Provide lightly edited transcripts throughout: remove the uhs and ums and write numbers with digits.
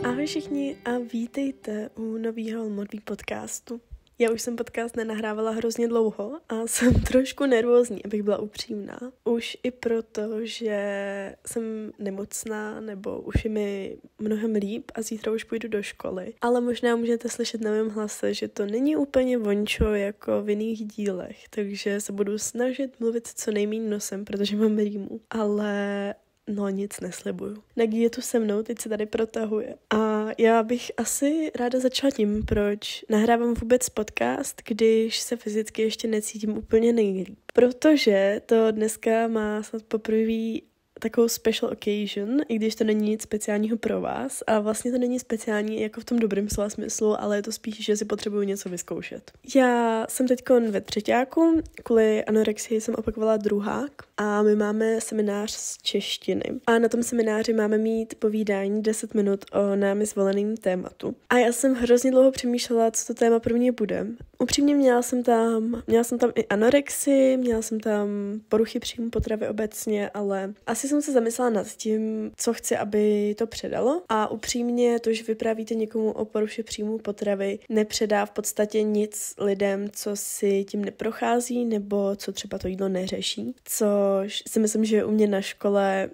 Ahoj všichni a vítejte u nového modlí podcastu. Já už jsem podcast nenahrávala hrozně dlouho a jsem trošku nervózní, abych byla upřímná. Už i proto, že jsem nemocná, nebo už je mi mnohem líp a zítra už půjdu do školy. Ale možná můžete slyšet na mém hlase, že to není úplně vončo jako v jiných dílech, takže se budu snažit mluvit co nejméně nosem, protože mám rýmu. Ale no nic neslibuju. Nagi je tu se mnou, teď se tady protahuje. A já bych asi ráda začala tím, proč nahrávám vůbec podcast, když se fyzicky ještě necítím úplně nejlíp. Protože to dneska má snad poprvé takovou special occasion, i když to není nic speciálního pro vás. A vlastně to není speciální jako v tom dobrém slova smyslu, ale je to spíš, že si potřebuju něco vyzkoušet. Já jsem teďkon ve třeťáku, kvůli anorexii jsem opakovala druhák a my máme seminář z češtiny. A na tom semináři máme mít povídání 10 minut o námi zvoleným tématu. A já jsem hrozně dlouho přemýšlela, co to téma pro mě bude. Upřímně měla jsem tam i anorexii, měla jsem tam poruchy příjmu potravy obecně, ale asi jsem se zamyslela nad tím, co chci, aby to předalo. A upřímně to, že vyprávíte někomu o poruše příjmu potravy, nepředá v podstatě nic lidem, co si tím neprochází nebo co třeba to jídlo neřeší. Což si myslím, že u mě na škole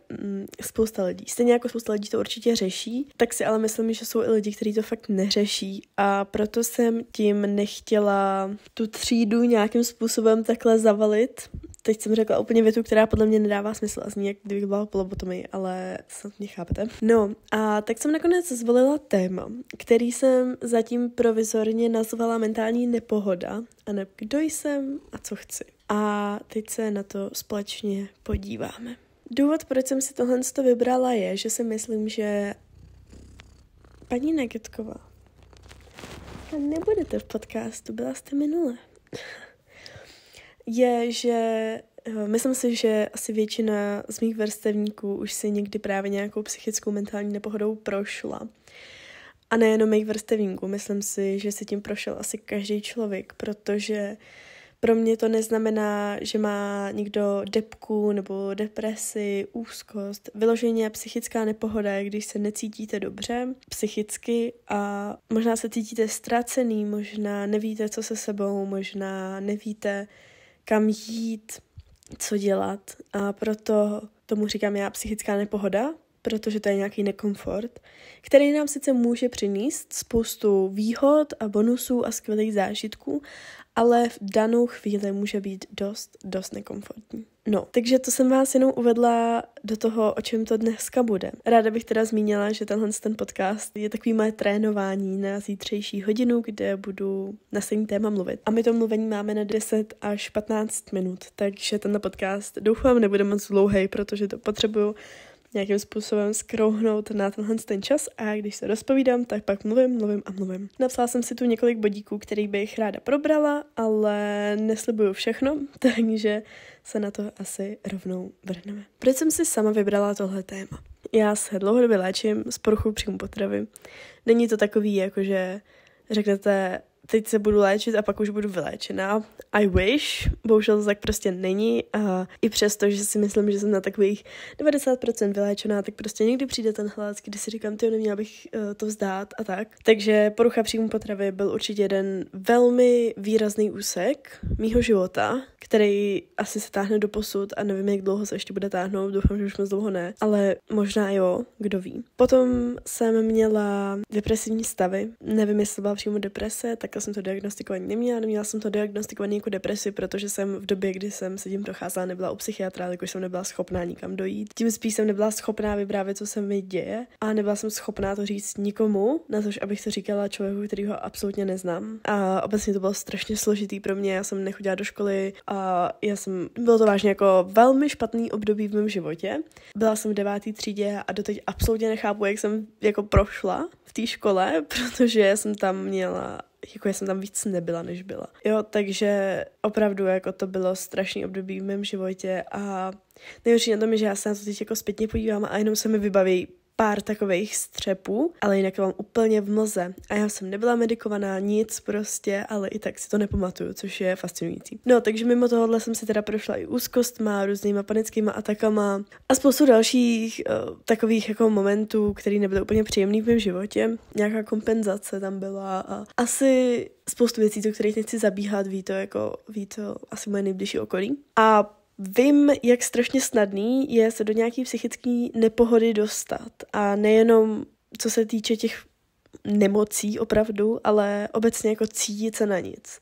spousta lidí. Stejně jako spousta lidí to určitě řeší, tak si ale myslím, že jsou i lidi, kteří to fakt neřeší. A proto jsem tím nechtěla tu třídu nějakým způsobem takhle zavalit. Teď jsem řekla úplně větu, která podle mě nedává smysl a zní, jak kdybych byla po lobotomii, ale snad mě chápete. No a tak jsem nakonec zvolila téma, který jsem zatím provizorně nazvala mentální nepohoda a ne kdo jsem a co chci. A teď se na to společně podíváme. Důvod, proč jsem si tohle vybrala, je, že si myslím, že paní Nagetková, a nebudete v podcastu, byla jste minule, je, že myslím si, že asi většina z mých vrstevníků už si někdy právě nějakou psychickou mentální nepohodou prošla. A nejenom mých vrstevníků, myslím si, že si tím prošel asi každý člověk, protože pro mě to neznamená, že má někdo depku nebo depresi, úzkost. Vyloženě psychická nepohoda je, když se necítíte dobře psychicky a možná se cítíte ztracený, možná nevíte, co se sebou, možná nevíte, kam jít, co dělat. A proto tomu říkám já psychická nepohoda, protože to je nějaký nekomfort, který nám sice může přinést spoustu výhod a bonusů a skvělých zážitků, ale v danou chvíli může být dost nekomfortní. No, takže to jsem vás jenom uvedla do toho, o čem to dneska bude. Ráda bych teda zmínila, že ten podcast je takový moje trénování na zítřejší hodinu, kde budu na stejný téma mluvit. A my to mluvení máme na 10 až 15 minut, takže tenhle podcast doufám nebude moc dlouhej, protože to potřebuju nějakým způsobem skrouhnout na ten čas a když se rozpovídám, tak pak mluvím. Napsala jsem si tu několik bodíků, který bych ráda probrala, ale neslibuju všechno, takže se na to asi rovnou vrhneme. Proč jsem si sama vybrala tohle téma? Já se dlouhodobě léčím s poruchou příjmu potravy. Není to takový, jakože řeknete, teď se budu léčit a pak už budu vyléčená. I wish, bohužel to tak prostě není a i přesto, že si myslím, že jsem na takových 90% vyléčená, tak prostě někdy přijde ten hlad, kdy si říkám, neměla bych to vzdát a tak. Takže porucha příjmu potravy byl určitě jeden velmi výrazný úsek mýho života, který asi se táhne do posud a nevím, jak dlouho se ještě bude táhnout, doufám, že už moc dlouho ne, ale možná jo, kdo ví. Potom jsem měla depresivní stavy, nevím, jestli byla přímo deprese, tak jsem to diagnostikovaný neměla jsem to diagnostikovaný jako depresi, protože jsem v době, kdy jsem se tím procházela, nebyla u psychiatra, jakož jsem nebyla schopná nikam dojít. Tím spíš jsem nebyla schopná vyprávět, co se mi děje a nebyla jsem schopná to říct nikomu, na to, abych to říkala člověku, který ho absolutně neznám. A obecně to bylo strašně složitý pro mě, já jsem nechodila do školy a bylo to vážně jako velmi špatný období v mém životě. Byla jsem v 9. třídě a doteď absolutně nechápu, jak jsem jako prošla v té škole, protože jsem tam víc nebyla, než byla. Jo, takže opravdu jako to bylo strašný období v mém životě a nejhorší na tom je, že já se na to teď jako zpětně podívám a jenom se mi vybaví pár takových střepů, ale jinak mám úplně v mlze. A já jsem nebyla medikovaná, nic prostě, ale i tak si to nepamatuju, což je fascinující. No, takže mimo tohohle jsem si teda prošla i úzkostma, různýma panickýma atakama a spoustu dalších takových jako momentů, které nebyly úplně příjemný v mém životě. Nějaká kompenzace tam byla a asi spoustu věcí, do kterých nechci zabíhat, ví to asi moje nejbližší okolí. A vím, jak strašně snadný je se do nějaký psychické nepohody dostat. A nejenom co se týče těch nemocí opravdu, ale obecně jako cítit se na nic.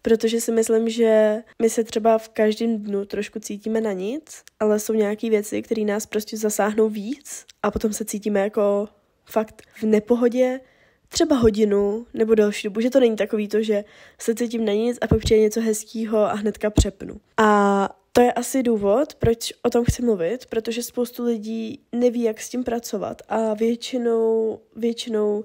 Protože si myslím, že my se třeba v každém dnu trošku cítíme na nic, ale jsou nějaké věci, které nás prostě zasáhnou víc a potom se cítíme jako fakt v nepohodě třeba hodinu nebo delší dobu, že to není takový to, že se cítím na nic a pak přijde něco hezkýho a hnedka přepnu. A to je asi důvod, proč o tom chci mluvit, protože spoustu lidí neví, jak s tím pracovat a většinou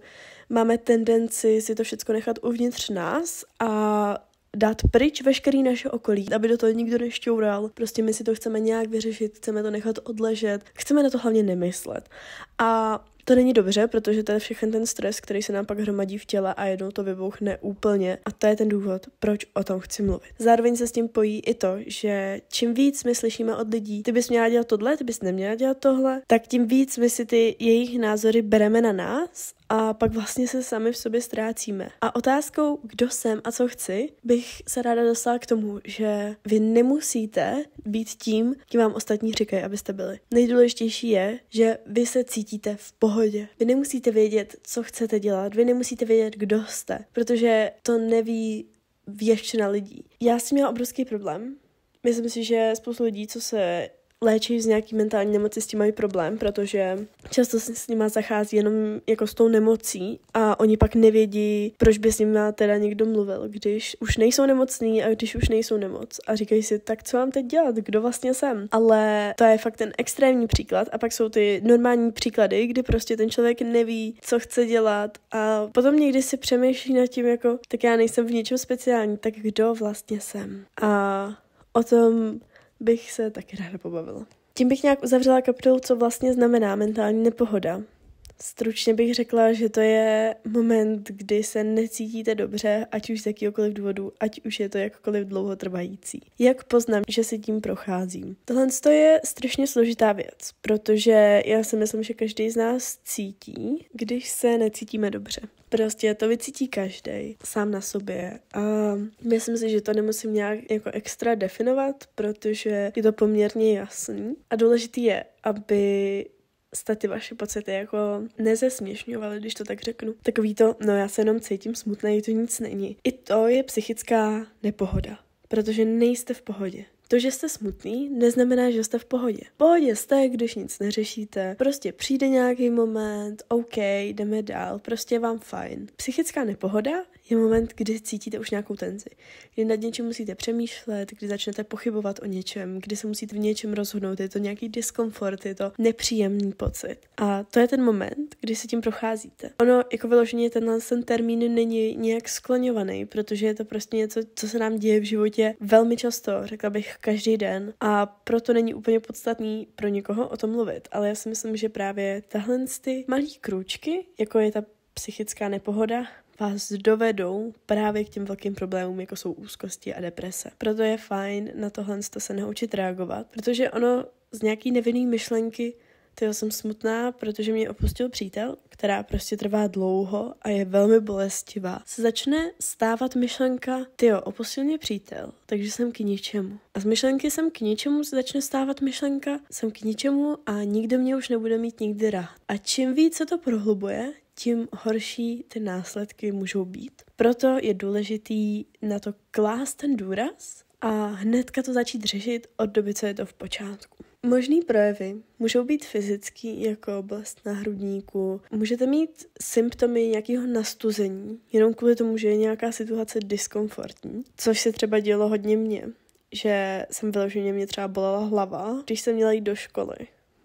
máme tendenci si to všechno nechat uvnitř nás a dát pryč veškerý naše okolí, aby do toho nikdo nešťoural. Prostě my si to chceme nějak vyřešit, chceme to nechat odležet, chceme na to hlavně nemyslet. A to není dobře, protože to je všechen ten stres, který se nám pak hromadí v těle a jednou to vybouchne úplně. A to je ten důvod, proč o tom chci mluvit. Zároveň se s tím pojí i to, že čím víc my slyšíme od lidí, ty bys měla dělat tohle, ty bys neměla dělat tohle, tak tím víc my si ty jejich názory bereme na nás a pak vlastně se sami v sobě ztrácíme. A otázkou, kdo jsem a co chci, bych se ráda dostala k tomu, že vy nemusíte být tím, kým vám ostatní říkají, abyste byli. Nejdůležitější je, že vy se cítíte v pohodě. Vy nemusíte vědět, co chcete dělat, vy nemusíte vědět, kdo jste, protože to neví většina lidí. Já jsem měla obrovský problém. Myslím si, že spoustu lidí, co se léčí z nějaký mentální nemoci, s tím mají problém, protože často se s nima zachází jenom jako s tou nemocí a oni pak nevědí, proč by s nima teda někdo mluvil, když už nejsou nemocný a když už nejsou nemoc. A říkají si, tak co mám teď dělat, kdo vlastně jsem? Ale to je fakt ten extrémní příklad a pak jsou ty normální příklady, kdy prostě ten člověk neví, co chce dělat a potom někdy si přemýšlí nad tím jako, tak já nejsem v ničem speciální, tak kdo vlastně jsem? A o tom bych se taky ráda pobavila. Tím bych nějak uzavřela kapitolu, co vlastně znamená mentální nepohoda. Stručně bych řekla, že to je moment, kdy se necítíte dobře, ať už z jakýhokoliv důvodu, ať už je to jakkoliv dlouhotrvající. Jak poznám, že si tím procházím? Tohle je strašně složitá věc, protože já si myslím, že každý z nás cítí, když se necítíme dobře. Prostě to vycítí každý sám na sobě a myslím si, že to nemusím nějak jako extra definovat, protože je to poměrně jasný a důležitý je, aby jste ty vaše pocity jako nezesměšňovaly, když to tak řeknu. Takový to, no já se jenom cítím smutnej, to nic není. I to je psychická nepohoda, protože nejste v pohodě. To, že jste smutný, neznamená, že jste v pohodě. V pohodě jste, když nic neřešíte, prostě přijde nějaký moment, OK, jdeme dál, prostě je vám fajn. Psychická nepohoda je moment, kdy cítíte už nějakou tenzi, kdy nad něčím musíte přemýšlet, kdy začnete pochybovat o něčem, kdy se musíte v něčem rozhodnout, je to nějaký diskomfort, je to nepříjemný pocit. A to je ten moment, kdy si tím procházíte. Ono jako vyloženě ten termín není nějak skloňovaný, protože je to prostě něco, co se nám děje v životě velmi často, řekla bych každý den a proto není úplně podstatný pro někoho o tom mluvit, ale já si myslím, že právě ty malý krůčky, jako je ta psychická nepohoda, vás dovedou právě k těm velkým problémům, jako jsou úzkosti a deprese. Proto je fajn na tohle se naučit reagovat, protože ono z nějaký nevinný myšlenky, tyjo, jsem smutná, protože mě opustil přítel, která prostě trvá dlouho a je velmi bolestivá, se začne stávat myšlenka, tyjo, opustil mě přítel, takže jsem k ničemu. A z myšlenky jsem k ničemu se začne stávat myšlenka, jsem k ničemu a nikdo mě už nebude mít nikdy rád. A čím víc se to prohlubuje, tím horší ty následky můžou být. Proto je důležitý na to klást ten důraz a hnedka to začít řešit od doby, co je to v počátku. Možný projevy můžou být fyzický, jako bolest na hrudníku. Můžete mít symptomy nějakého nastuzení, jenom kvůli tomu, že je nějaká situace diskomfortní, což se třeba dělo hodně mně, že jsem vyloženě, mě třeba bolela hlava, když jsem měla jít do školy.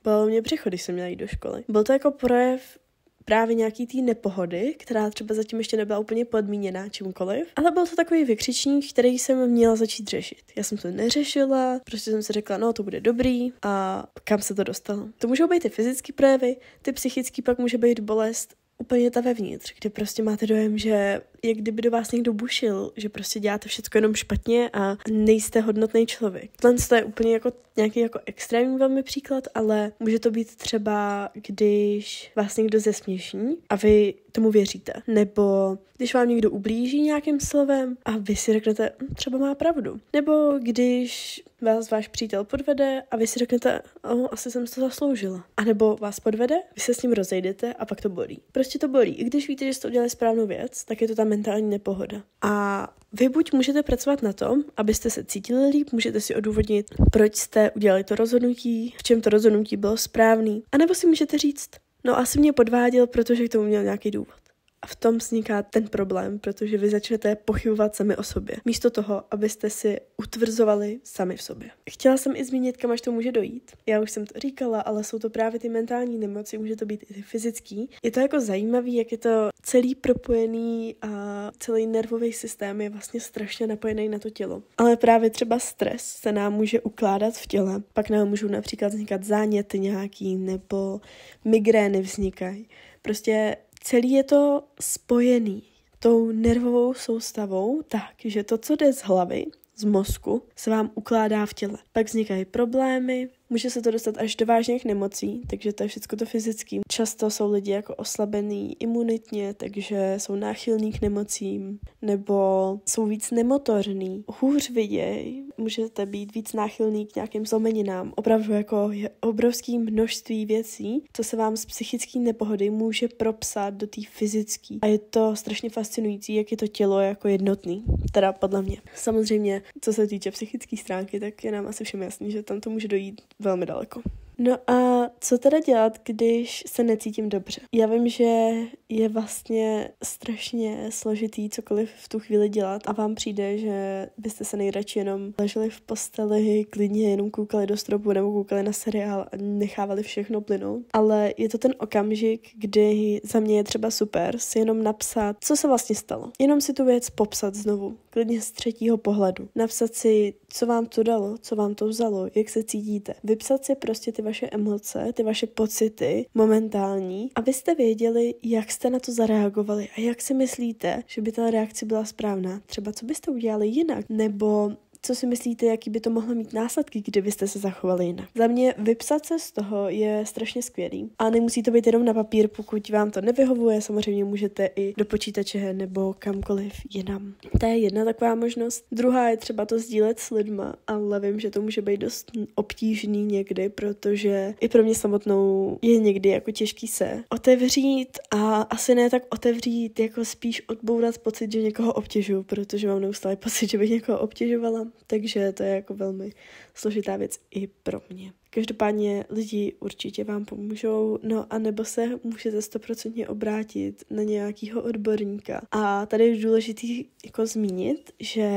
Bolelo mě břicho, když jsem měla jít do školy. Byl to jako projev právě nějaký té nepohody, která třeba zatím ještě nebyla úplně podmíněná čímkoliv, ale byl to takový vykřičník, který jsem měla začít řešit. Já jsem to neřešila, prostě jsem si řekla, no to bude dobrý a kam se to dostalo. To můžou být ty fyzické projevy, ty psychické pak může být bolest úplně ta vevnitř, kde prostě máte dojem, že jak kdyby do vás někdo bušil, že prostě děláte všechno jenom špatně a nejste hodnotný člověk. To je úplně jako nějaký jako extrémní velmi příklad, ale může to být třeba, když vás někdo zesměšní a vy tomu věříte. Nebo když vám někdo ublíží nějakým slovem a vy si řeknete, třeba má pravdu. Nebo když vás váš přítel podvede a vy si řeknete, asi jsem to zasloužila. A nebo vás podvede, vy se s ním rozejdete a pak to bolí. Prostě to bolí. I když víte, že jste udělali správnou věc, tak je to ta mentální nepohoda. A vy buď můžete pracovat na tom, abyste se cítili líp, můžete si odůvodnit, proč jste udělali to rozhodnutí, v čem to rozhodnutí bylo správný, anebo si můžete říct, no asi mě podváděl, protože k tomu měl nějaký důvod. A v tom vzniká ten problém, protože vy začnete pochybovat sami o sobě. Místo toho, abyste si utvrzovali sami v sobě. Chtěla jsem i zmínit, kam až to může dojít. Já už jsem to říkala, ale jsou to právě ty mentální nemoci, může to být i ty fyzický. Je to jako zajímavý, jak je to celý propojený a celý nervový systém je vlastně strašně napojený na to tělo. Ale právě třeba stres se nám může ukládat v těle. Pak nám můžou například vznikat záněty nějaký nebo migrény vznikají. Prostě celý je to spojený tou nervovou soustavou tak, že to, co jde z hlavy, z mozku, se vám ukládá v těle. Pak vznikají problémy, může se to dostat až do vážných nemocí, takže to je všechno to fyzický. Často jsou lidi jako oslabený imunitně, takže jsou náchylní k nemocím, nebo jsou víc nemotorní, hůř viděj, můžete být víc náchylný k nějakým zlomeninám. Opravdu jako je obrovské množství věcí, co se vám z psychické nepohody může propsat do té fyzické. A je to strašně fascinující, jak je to tělo jako jednotný, teda podle mě. Samozřejmě, co se týče psychické stránky, tak je nám asi všem jasný, že tam to může dojít velmi daleko. No a co teda dělat, když se necítím dobře? Já vím, že je vlastně strašně složitý cokoliv v tu chvíli dělat a vám přijde, že byste se nejradši jenom leželi v posteli, klidně jenom koukali do stropu nebo koukali na seriál a nechávali všechno plynout. Ale je to ten okamžik, kdy za mě je třeba super si jenom napsat, co se vlastně stalo. Jenom si tu věc popsat znovu, klidně z třetího pohledu. Napsat si, co vám to dalo, co vám to vzalo, jak se cítíte. Vypsat si prostě ty vaše emoce, ty vaše pocity momentální, abyste věděli, jak jste na to zareagovali a jak si myslíte, že by ta reakce byla správná. Třeba co byste udělali jinak, nebo co si myslíte, jaký by to mohlo mít následky, kdybyste se zachovali jinak. Za mě vypsat se z toho je strašně skvělý. A nemusí to být jenom na papír, pokud vám to nevyhovuje, samozřejmě můžete i do počítače nebo kamkoliv jinam. To je jedna taková možnost. Druhá je třeba to sdílet s lidma, ale vím, že to může být dost obtížný někdy, protože i pro mě samotnou je někdy jako těžký se otevřít a asi ne tak otevřít, jako spíš odbourat pocit, že někoho obtěžuju, protože mám neustále pocit, že bych někoho obtěžovala. Takže to je jako velmi složitá věc i pro mě. Každopádně lidi určitě vám pomůžou, no a nebo se můžete 100% obrátit na nějakého odborníka. A tady je důležitý jako zmínit, že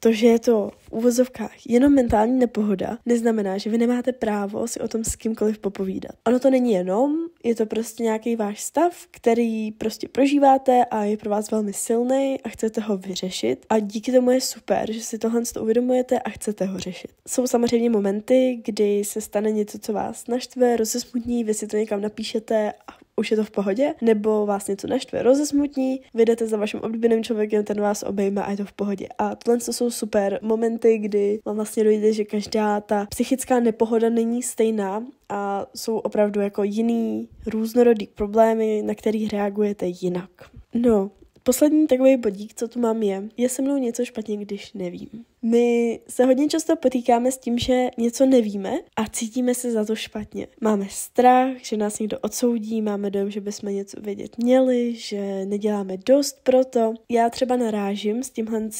to, že je to v uvozovkách jenom mentální nepohoda, neznamená, že vy nemáte právo si o tom s kýmkoliv popovídat. Ono to není jenom, je to prostě nějaký váš stav, který prostě prožíváte a je pro vás velmi silný a chcete ho vyřešit. A díky tomu je super, že si tohle uvědomujete a chcete ho řešit. Jsou samozřejmě momenty, kdy se stane něco, co vás naštve, rozesmutní, vy si to někam napíšete a už je to v pohodě, nebo vás něco naštve, rozesmutní, vyjdete za vaším oblíbeným člověkem, ten vás obejme a je to v pohodě. A tohle jsou super momenty, kdy vám vlastně dojde, že každá ta psychická nepohoda není stejná a jsou opravdu jako jiný různorodý problémy, na který reagujete jinak. No, poslední takový bodík, co tu mám je se mnou něco špatně, když nevím. My se hodně často potýkáme s tím, že něco nevíme a cítíme se za to špatně. Máme strach, že nás někdo odsoudí, máme dojem, že bychom něco vědět měli, že neděláme dost pro to. Já třeba narážím s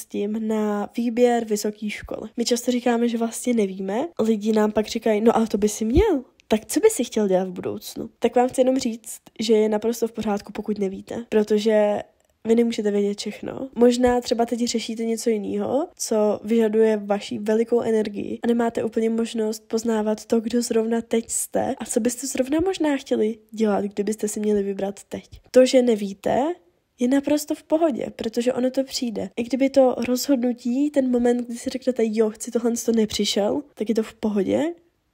tím na výběr vysoké školy. My často říkáme, že vlastně nevíme, lidi nám pak říkají, no ale to by si měl. Tak co by si chtěl dělat v budoucnu? Tak vám chci jenom říct, že je naprosto v pořádku, pokud nevíte, protože vy nemůžete vědět všechno. Možná třeba teď řešíte něco jiného, co vyžaduje vaši velikou energii a nemáte úplně možnost poznávat to, kdo zrovna teď jste a co byste zrovna možná chtěli dělat, kdybyste si měli vybrat teď. To, že nevíte, je naprosto v pohodě, protože ono to přijde. I kdyby to rozhodnutí, ten moment, kdy si řeknete, jo, chci tohle, to nepřišel, tak je to v pohodě,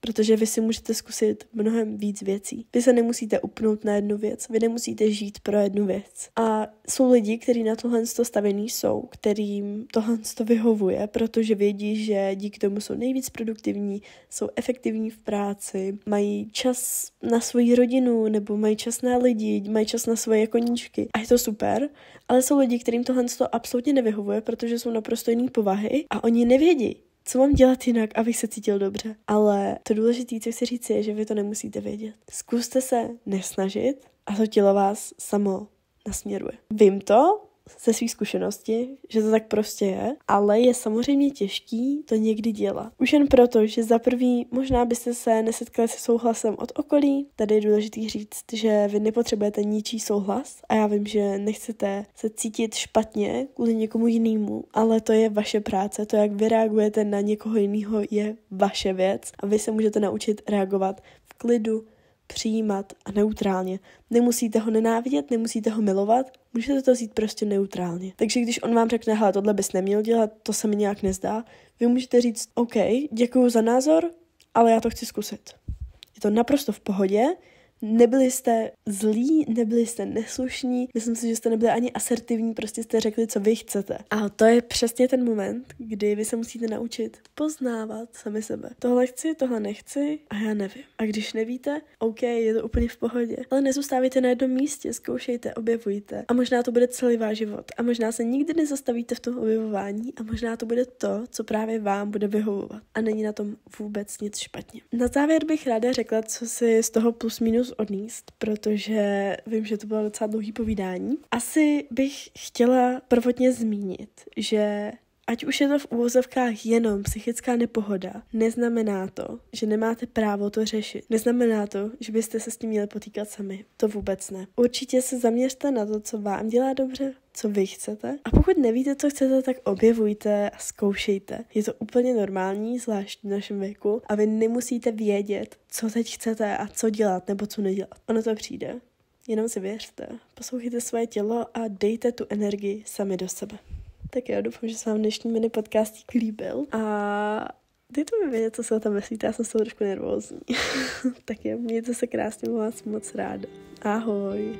protože vy si můžete zkusit mnohem víc věcí. Vy se nemusíte upnout na jednu věc, vy nemusíte žít pro jednu věc. A jsou lidi, kteří na tohle stavěný jsou, kterým tohle vyhovuje, protože vědí, že díky tomu jsou nejvíc produktivní, jsou efektivní v práci, mají čas na svoji rodinu, nebo mají čas na lidi, mají čas na svoje koníčky. A je to super, ale jsou lidi, kterým tohle absolutně nevyhovuje, protože jsou naprosto jiný povahy a oni nevědí, co mám dělat jinak, abych se cítil dobře. Ale to důležité, co chci říct, je, že vy to nemusíte vědět. Zkuste se nesnažit a to tělo vás samo nasměruje. Vím to ze svých zkušenosti, že to tak prostě je, ale je samozřejmě těžký to někdy dělat. Už jen proto, že za prvý možná byste se nesetkali se souhlasem od okolí. Tady je důležitý říct, že vy nepotřebujete ničí souhlas a já vím, že nechcete se cítit špatně kvůli někomu jinému, ale to je vaše práce, to, jak vy reagujete na někoho jiného, je vaše věc a vy se můžete naučit reagovat v klidu, přijímat a neutrálně. Nemusíte ho nenávidět, nemusíte ho milovat, můžete to vzít prostě neutrálně. Takže když on vám řekne, hele, tohle bys neměl dělat, to se mi nějak nezdá, vy můžete říct, OK, děkuju za názor, ale já to chci zkusit. Je to naprosto v pohodě, nebyli jste zlí, nebyli jste neslušní, myslím si, že jste nebyli ani asertivní, prostě jste řekli, co vy chcete. A to je přesně ten moment, kdy vy se musíte naučit poznávat sami sebe. Tohle chci, tohle nechci a já nevím. A když nevíte, OK, je to úplně v pohodě. Ale nezůstávejte na jednom místě, zkoušejte, objevujte. A možná to bude celý váš život. A možná se nikdy nezastavíte v tom objevování a možná to bude to, co právě vám bude vyhovovat. A není na tom vůbec nic špatně. Na závěr bych ráda řekla, co si z toho plus minus odníst, protože vím, že to bylo docela dlouhý povídání. Asi bych chtěla prvotně zmínit, že ať už je to v uvozovkách jenom psychická nepohoda, neznamená to, že nemáte právo to řešit. Neznamená to, že byste se s tím měli potýkat sami. To vůbec ne. Určitě se zaměřte na to, co vám dělá dobře, co vy chcete. A pokud nevíte, co chcete, tak objevujte a zkoušejte. Je to úplně normální, zvlášť v našem věku, a vy nemusíte vědět, co teď chcete a co dělat nebo co nedělat. Ono to přijde. Jenom si věřte. Poslouchejte svoje tělo a dejte tu energii sami do sebe. Tak jo, doufám, že se vám dnešní mini podcastík líbil a dejte mi vědět, co si o tom myslíte, já jsem z toho trošku nervózní. Tak jo, mějte se krásně, mám vás moc ráda. Ahoj.